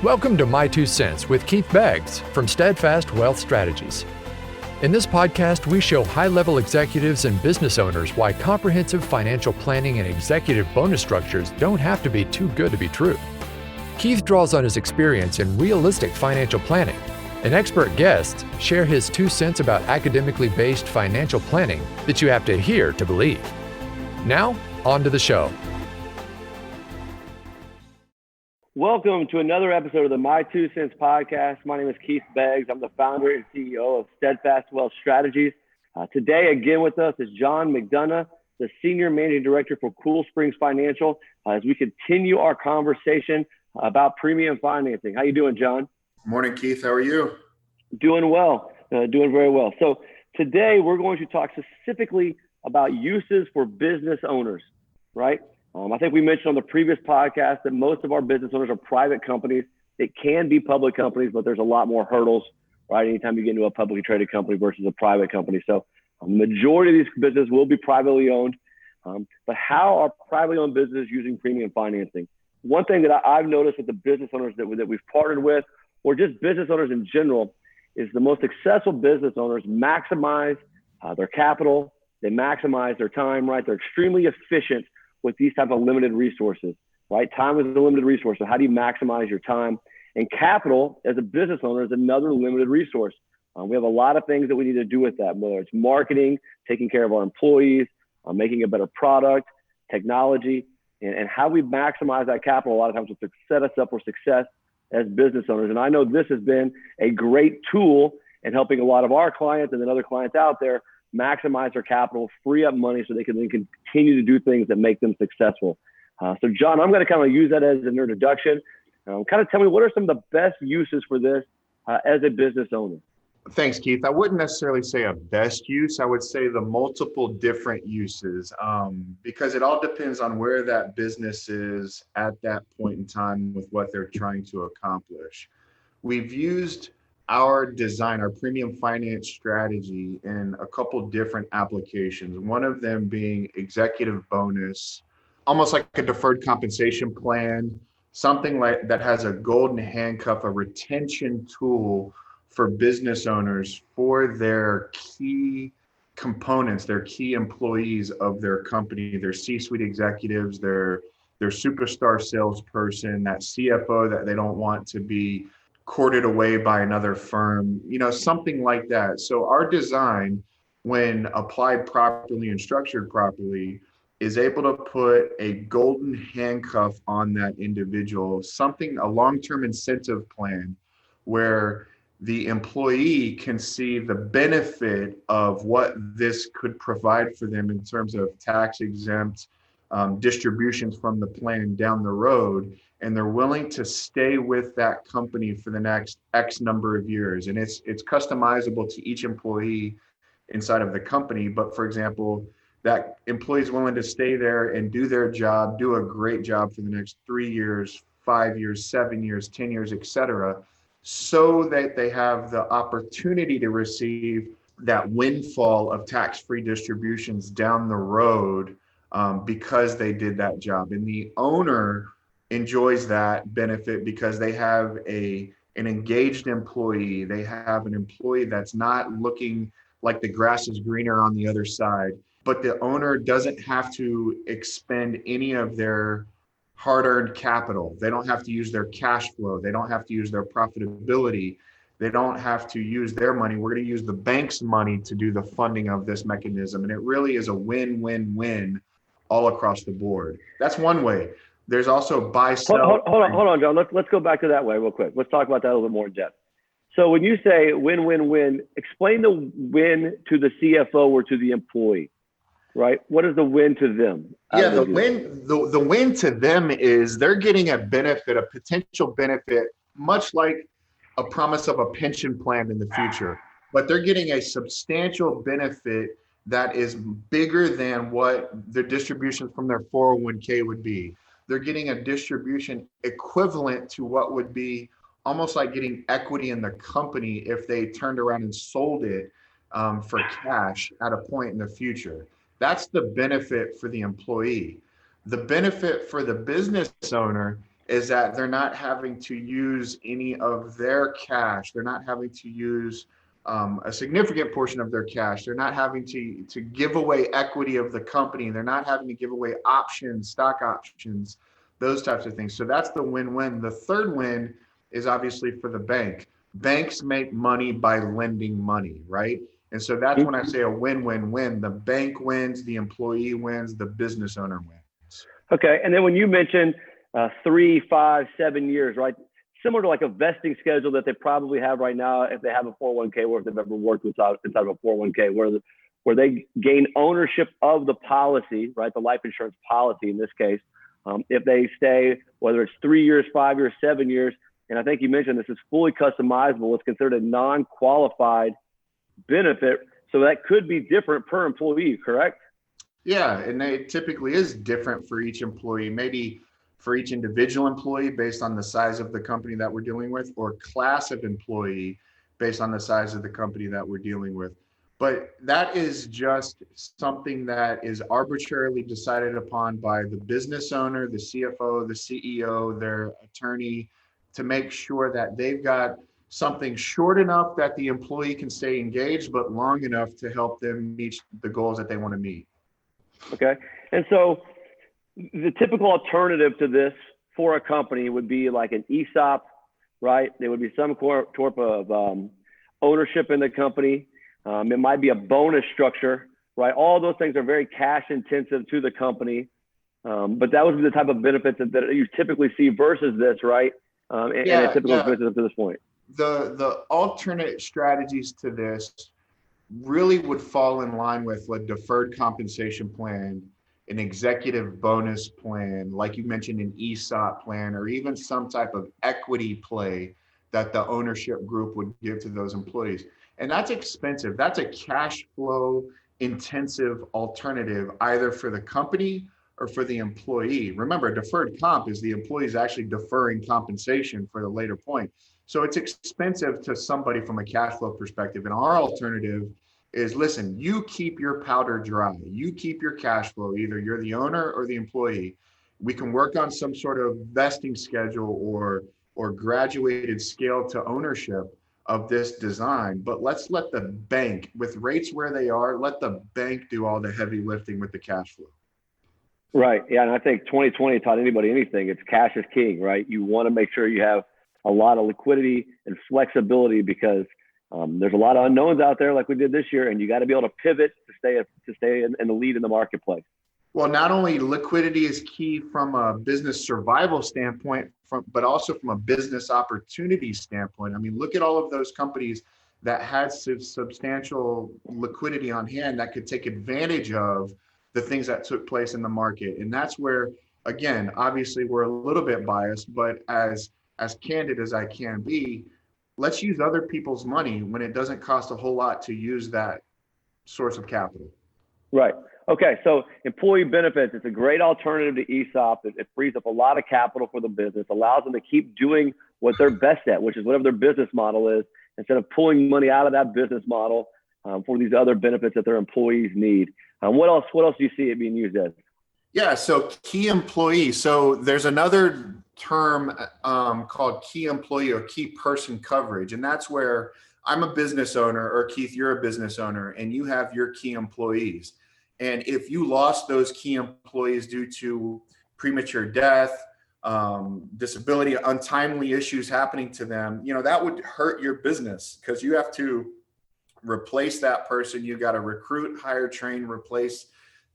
Welcome to My Two Cents with Keith Beggs from Steadfast Wealth Strategies. In this podcast, we show high-level executives and business owners why comprehensive financial planning and executive bonus structures don't have to be too good to be true. Keith draws on his experience in realistic financial planning, and expert guests share his 2 cents about academically based financial planning that you have to hear to believe. Now, on to the show. Welcome to another episode of the My Two Cents podcast. My name is Keith Beggs. I'm the founder and CEO of Steadfast Wealth Strategies. Today, again with us is John McDonough, the Senior Managing Director for Cool Springs Financial, as we continue our conversation about premium financing. How you doing, John? Morning, Keith. How are you? Doing well. Doing very well. So today, we're going to talk specifically about uses for business owners, right? I think we mentioned on the previous podcast that most of our business owners are private companies. It can be public companies, but there's a lot more hurdles, right? Anytime you get into a publicly traded company versus a private company. So the majority of these businesses will be privately owned. But how are privately owned businesses using premium financing? One thing that I've noticed with the business owners that we've partnered with, or just business owners in general, is the most successful business owners maximize their capital. They maximize their time, right? They're extremely efficient with these type of limited resources, right? Time is a limited resource. So how do you maximize your time? And capital as a business owner is another limited resource. We have a lot of things that we need to do with that, whether it's marketing, taking care of our employees, making a better product, technology, and how we maximize that capital a lot of times will set us up for success as business owners. And I know this has been a great tool in helping a lot of our clients and then other clients out there maximize their capital, free up money so they can then continue to do things that make them successful. So John, I'm going to kind of use that as an introduction. Kind of tell me, what are some of the best uses for this as a business owner? Thanks, Keith. I wouldn't necessarily say a best use. I would say the multiple different uses, because it all depends on where that business is at that point in time with what they're trying to accomplish. We've used our design, our premium finance strategy in a couple different applications. One of them being executive bonus, almost like a deferred compensation plan, something like that has a golden handcuff, a retention tool for business owners for their key components, their key employees of their company, their C-suite executives, their superstar salesperson, that CFO that they don't want to be courted away by another firm, something like that. So our design, when applied properly and structured properly, is able to put a golden handcuff on that individual, a long-term incentive plan where the employee can see the benefit of what this could provide for them in terms of tax exempt distributions from the plan down the road. And they're willing to stay with that company for the next X number of years. And it's customizable to each employee inside of the company. But for example, that employee is willing to stay there and do their job, do a great job for the next 3 years, 5 years, 7 years, 10 years, et cetera, so that they have the opportunity to receive that windfall of tax-free distributions down the road because they did that job. And the owner enjoys that benefit because they have an engaged employee. They have an employee that's not looking like the grass is greener on the other side, but the owner doesn't have to expend any of their hard-earned capital. They don't have to use their cash flow. They don't have to use their profitability. They don't have to use their money. We're going to use the bank's money to do the funding of this mechanism. And it really is a win-win-win all across the board. That's one way. There's also buy-sell. Hold on, John. Let's go back to that way real quick. Let's talk about that a little bit more in depth. So when you say win-win-win, explain the win to the CFO or to the employee, right? What is the win to them? Yeah, the win to them is they're getting a benefit, a potential benefit, much like a promise of a pension plan in the future. But they're getting a substantial benefit that is bigger than what the distributions from their 401k would be. They're getting a distribution equivalent to what would be almost like getting equity in the company if they turned around and sold it for cash at a point in the future. That's the benefit for the employee. The benefit for the business owner is that they're not having to use any of their cash. They're not having to use a significant portion of their cash. They're not having to give away equity of the company. They're not having to give away options, stock options, those types of things. So that's the win-win. The third win is obviously for the bank. Banks make money by lending money, right? And so that's when I say a win-win-win. The bank wins, the employee wins, the business owner wins. Okay. And then when you mentioned 3, 5, 7 years, right? Similar to like a vesting schedule that they probably have right now if they have a 401k or if they've ever worked inside of a 401k where they gain ownership of the policy, right? The life insurance policy in this case. If they stay, whether it's 3 years, 5 years, 7 years, and I think you mentioned this is fully customizable. It's considered a non-qualified benefit. So that could be different per employee, correct? Yeah, and it typically is different for each employee, maybe for each individual employee based on the size of the company that we're dealing with, or class of employee based on the size of the company that we're dealing with. But that is just something that is arbitrarily decided upon by the business owner, the CFO, the CEO, their attorney, to make sure that they've got something short enough that the employee can stay engaged, but long enough to help them meet the goals that they want to meet. Okay. And so the typical alternative to this for a company would be like an ESOP, right? There would be some sort of ownership in the company. It might be a bonus structure, right? All those things are very cash intensive to the company. But that would be the type of benefits that you typically see versus this, right? And a typical business up to this point. The alternate strategies to this really would fall in line with a deferred compensation plan, an executive bonus plan, like you mentioned, an ESOP plan, or even some type of equity play that the ownership group would give to those employees. And that's expensive. That's a cash flow intensive alternative, either for the company or for the employee. Remember, deferred comp is the employees actually deferring compensation for the later point. So it's expensive to somebody from a cash flow perspective. And our alternative is, listen, you keep your powder dry. You keep your cash flow. Either you're the owner or the employee. We can work on some sort of vesting schedule or graduated scale to ownership of this design. But let's let the bank, with rates where they are, let the bank do all the heavy lifting with the cash flow. Right. Yeah. And I think 2020 taught anybody anything. It's cash is king, right? You want to make sure you have a lot of liquidity and flexibility because there's a lot of unknowns out there like we did this year, and you got to be able to pivot to stay in the lead in the marketplace. Well, not only liquidity is key from a business survival standpoint, but also from a business opportunity standpoint. I mean, look at all of those companies that had substantial liquidity on hand that could take advantage of the things that took place in the market. And that's where, again, obviously we're a little bit biased, but as candid as I can be, let's use other people's money when it doesn't cost a whole lot to use that source of capital. Right. Okay. So employee benefits, it's a great alternative to ESOP. It frees up a lot of capital for the business, allows them to keep doing what they're best at, which is whatever their business model is, instead of pulling money out of that business model for these other benefits that their employees need. What else do you see it being used as? Yeah, so key employee. So there's another term called key employee or key person coverage. And that's where I'm a business owner, or Keith, you're a business owner, and you have your key employees. And if you lost those key employees due to premature death, disability, untimely issues happening to them, that would hurt your business because you have to replace that person. You got to recruit, hire, train, replace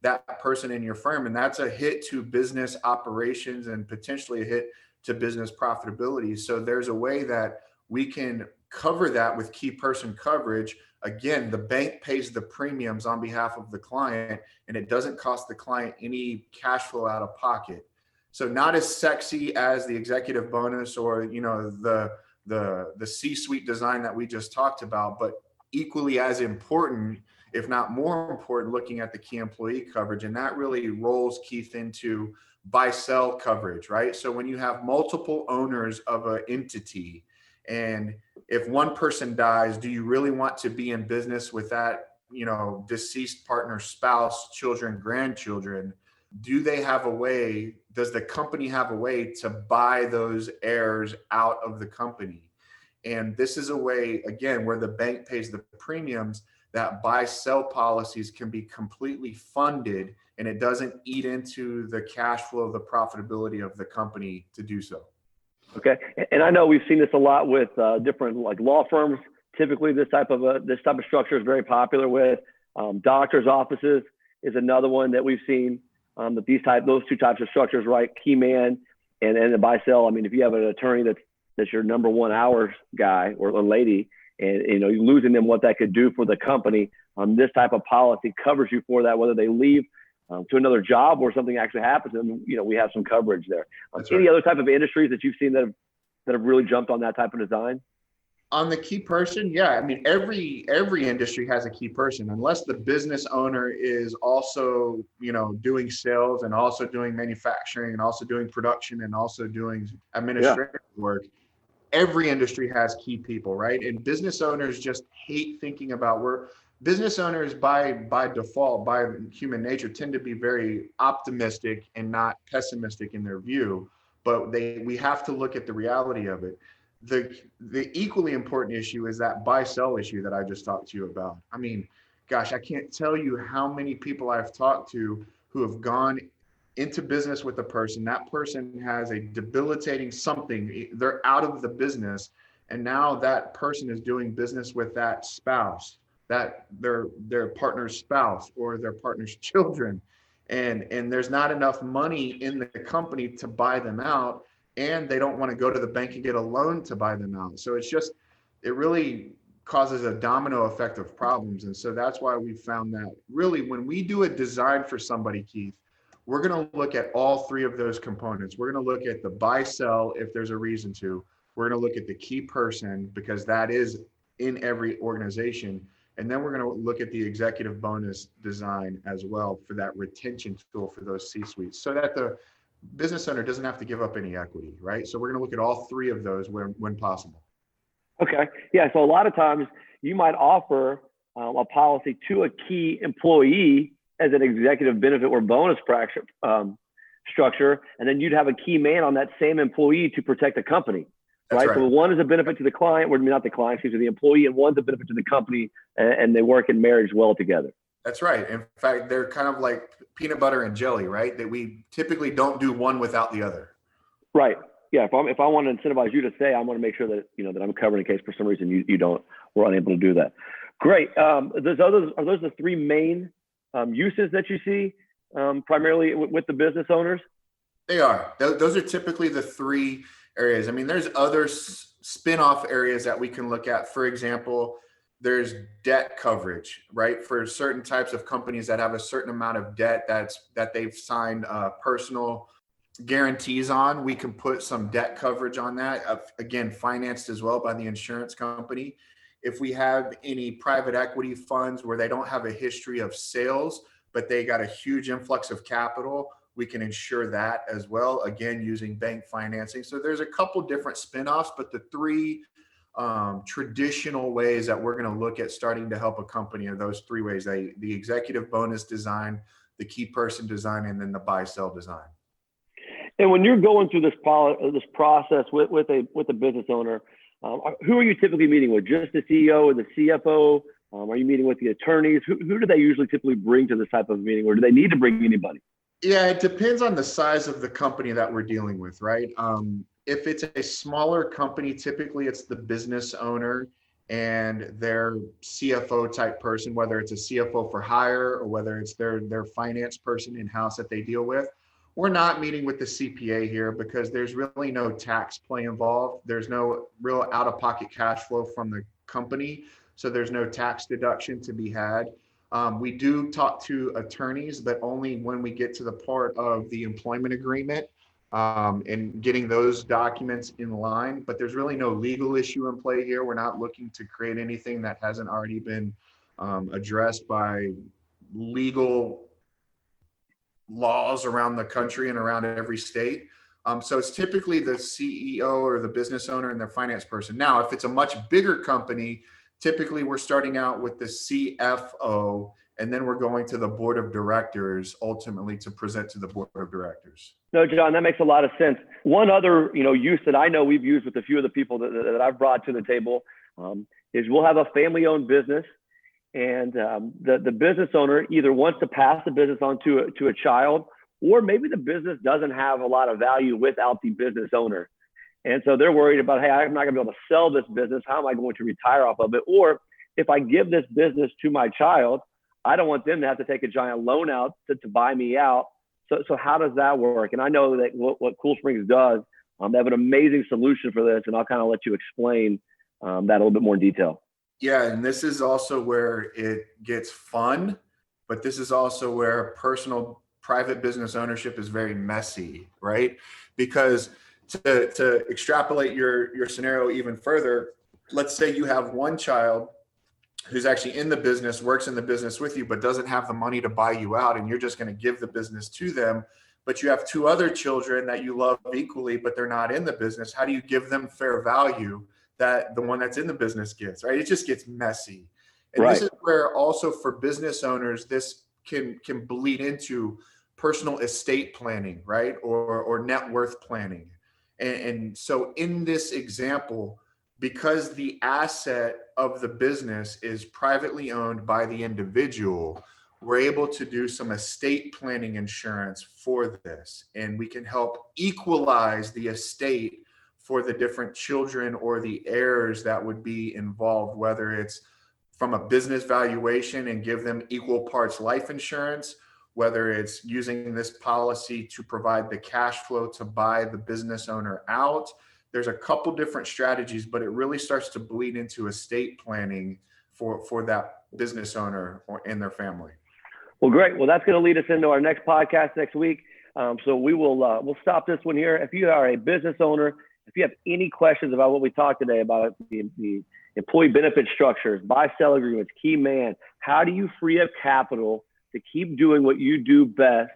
that person in your firm. And that's a hit to business operations and potentially a hit to business profitability. So there's a way that we can cover that with key person coverage. Again, the bank pays the premiums on behalf of the client, and it doesn't cost the client any cash flow out of pocket. So not as sexy as the executive bonus or, the C-suite design that we just talked about, but equally as important, if not more important, looking at the key employee coverage. And that really rolls, Keith, into buy-sell coverage, right? So when you have multiple owners of an entity, and if one person dies, do you really want to be in business with that, deceased partner, spouse, children, grandchildren? does the company have a way to buy those heirs out of the company? And this is a way, again, where the bank pays the premiums, that buy sell policies can be completely funded and it doesn't eat into the cash flow, the profitability of the company to do so. Okay. And I know we've seen this a lot with different like law firms. Typically this type of structure is very popular with doctors' offices is another one that we've seen. That those two types of structures, right? Key man and the buy sell. I mean, if you have an attorney that's your number one hours guy or lady, and you're losing them, what that could do for the company. This type of policy covers you for that, whether they leave to another job or something actually happens, and we have some coverage there. Any other type of industries that you've seen that have really jumped on that type of design? On the key person, yeah. I mean, every industry has a key person, unless the business owner is also, doing sales and also doing manufacturing and also doing production and also doing administrative work. Every industry has key people, right? And business owners just hate thinking about business owners by default, by human nature, tend to be very optimistic and not pessimistic in their view. But we have to look at the reality of it. The equally important issue is that buy-sell issue that I just talked to you about. I mean, gosh, I can't tell you how many people I've talked to who have gone into business with a person. That person has a debilitating something. They're out of the business. And now that person is doing business with that spouse, that their partner's spouse or their partner's children. And there's not enough money in the company to buy them out. And they don't want to go to the bank and get a loan to buy them out. So it really causes a domino effect of problems. And so that's why we found that really when we do a design for somebody, Keith, we're going to look at all three of those components. We're going to look at the buy sell if there's a reason to. We're going to look at the key person because that is in every organization. And then we're going to look at the executive bonus design as well for that retention tool for those C-suites so that the business owner doesn't have to give up any equity, right? So we're going to look at all three of those when possible. Okay. Yeah. So a lot of times you might offer a policy to a key employee as an executive benefit or bonus structure, and then you'd have a key man on that same employee to protect the company. Right? So one is a benefit to the client, or not the client, excuse me, the employee, and one's a benefit to the company, and they work in marriage well together. That's right. In fact, they're kind of like peanut butter and jelly, right? That we typically don't do one without the other. Right. Yeah. If I want to incentivize you to say, I want to make sure that that I'm covered in case for some reason you don't, we're unable to do that. Great. Are those the three main uses that you see primarily with the business owners? They are. Those are typically the three areas. I mean, there's other spin-off areas that we can look at. For example, there's debt coverage, right? For certain types of companies that have a certain amount of debt that they've signed personal guarantees on, we can put some debt coverage on that. Again, financed as well by the insurance company. If we have any private equity funds where they don't have a history of sales, but they got a huge influx of capital, we can insure that as well, again, using bank financing. So there's a couple different spinoffs, but the three traditional ways that we're going to look at starting to help a company are those three ways: the executive bonus design, the key person design, and then the buy sell design. And when you're going through this process with a business owner, who are you typically meeting with? Just the CEO or the CFO? Are you meeting with the attorneys? Who do they usually typically bring to this type of meeting, or do they need to bring anybody? Yeah, it depends on the size of the company that we're dealing with, right? If it's a smaller company, typically it's the business owner and their CFO type person, whether it's a CFO for hire or whether it's their finance person in-house that they deal with. We're not meeting with the CPA here because there's really no tax play involved. There's no real out-of-pocket cash flow from the company, so there's no tax deduction to be had. We do talk to attorneys, but only when we get to the part of the employment agreement and getting those documents in line. But there's really no legal issue in play here. We're not looking to create anything that hasn't already been addressed by legal laws around the country and around every state. So it's typically the CEO or the business owner and their finance person. Now, if it's a much bigger company, typically we're starting out with the CFO and then we're going to the board of directors ultimately to present to the board of directors. No, John, that makes a lot of sense. One other, use that I know we've used with a few of the people that I've brought to the table is we'll have a family-owned business, and the business owner either wants to pass the business on to a child, or maybe the business doesn't have a lot of value without the business owner. And so they're worried about, hey, I'm not going to be able to sell this business. How am I going to retire off of it? Or if I give this business to my child, I don't want them to have to take a giant loan out to buy me out. So how does that work? And I know that what Cool Springs does, they have an amazing solution for this, and I'll kind of let you explain that a little bit more in detail. Yeah, and this is also where it gets fun, but this is also where personal private business ownership is very messy, right? Because to extrapolate your scenario even further, let's say you have one child who's actually in the business, works in the business with you, but doesn't have the money to buy you out, and you're just going to give the business to them. But you have two other children that you love equally, but they're not in the business. How do you give them fair value that the one that's in the business gets, right? It just gets messy. And This is where also for business owners, this can bleed into personal estate planning, right? Or net worth planning. And so in this example, because the asset of the business is privately owned by the individual, we're able to do some estate planning insurance for this. And we can help equalize the estate for the different children or the heirs that would be involved, whether it's from a business valuation and give them equal parts life insurance, whether it's using this policy to provide the cash flow to buy the business owner out. There's a couple different strategies, but it really starts to bleed into estate planning for that business owner and their family. Well, great. Well, that's going to lead us into our next podcast next week. So we'll stop this one here. If you are a business owner, if you have any questions about what we talked today about the employee benefit structures, buy-sell agreements, key man, how do you free up capital to keep doing what you do best,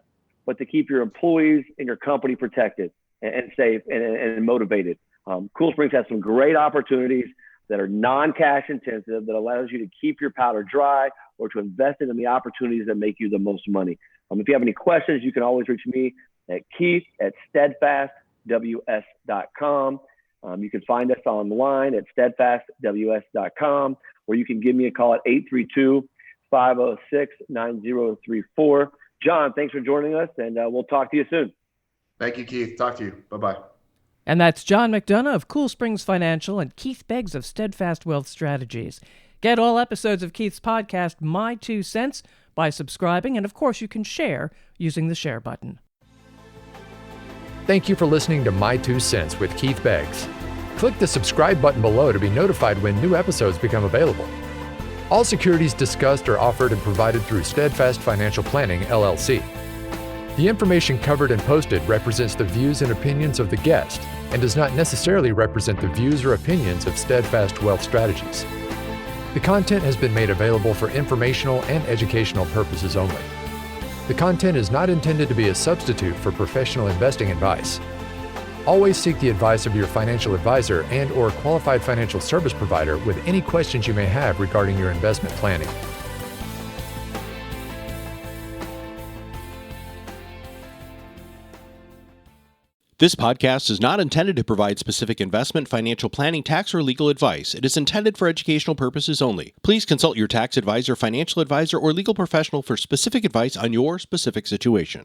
but to keep your employees and your company protected and safe and motivated? Cool Springs has some great opportunities that are non-cash intensive that allows you to keep your powder dry or to invest it in the opportunities that make you the most money. If you have any questions, you can always reach me at Keith@steadfastws.com. You can find us online at steadfastws.com, or you can give me a call at 832-506-9034. John, thanks for joining us, and we'll talk to you soon. Thank you, Keith. Talk to you. Bye-bye. And that's John McDonough of Cool Springs Financial and Keith Beggs of Steadfast Wealth Strategies. Get all episodes of Keith's podcast, My 2 Cents, by subscribing, and of course you can share using the share button. Thank you for listening to My 2 Cents with Keith Beggs. Click the subscribe button below to be notified when new episodes become available. All securities discussed are offered and provided through Steadfast Financial Planning, LLC. The information covered and posted represents the views and opinions of the guest and does not necessarily represent the views or opinions of Steadfast Wealth Strategies. The content has been made available for informational and educational purposes only. The content is not intended to be a substitute for professional investing advice. Always seek the advice of your financial advisor and/or qualified financial service provider with any questions you may have regarding your investment planning. This podcast is not intended to provide specific investment, financial planning, tax, or legal advice. It is intended for educational purposes only. Please consult your tax advisor, financial advisor, or legal professional for specific advice on your specific situation.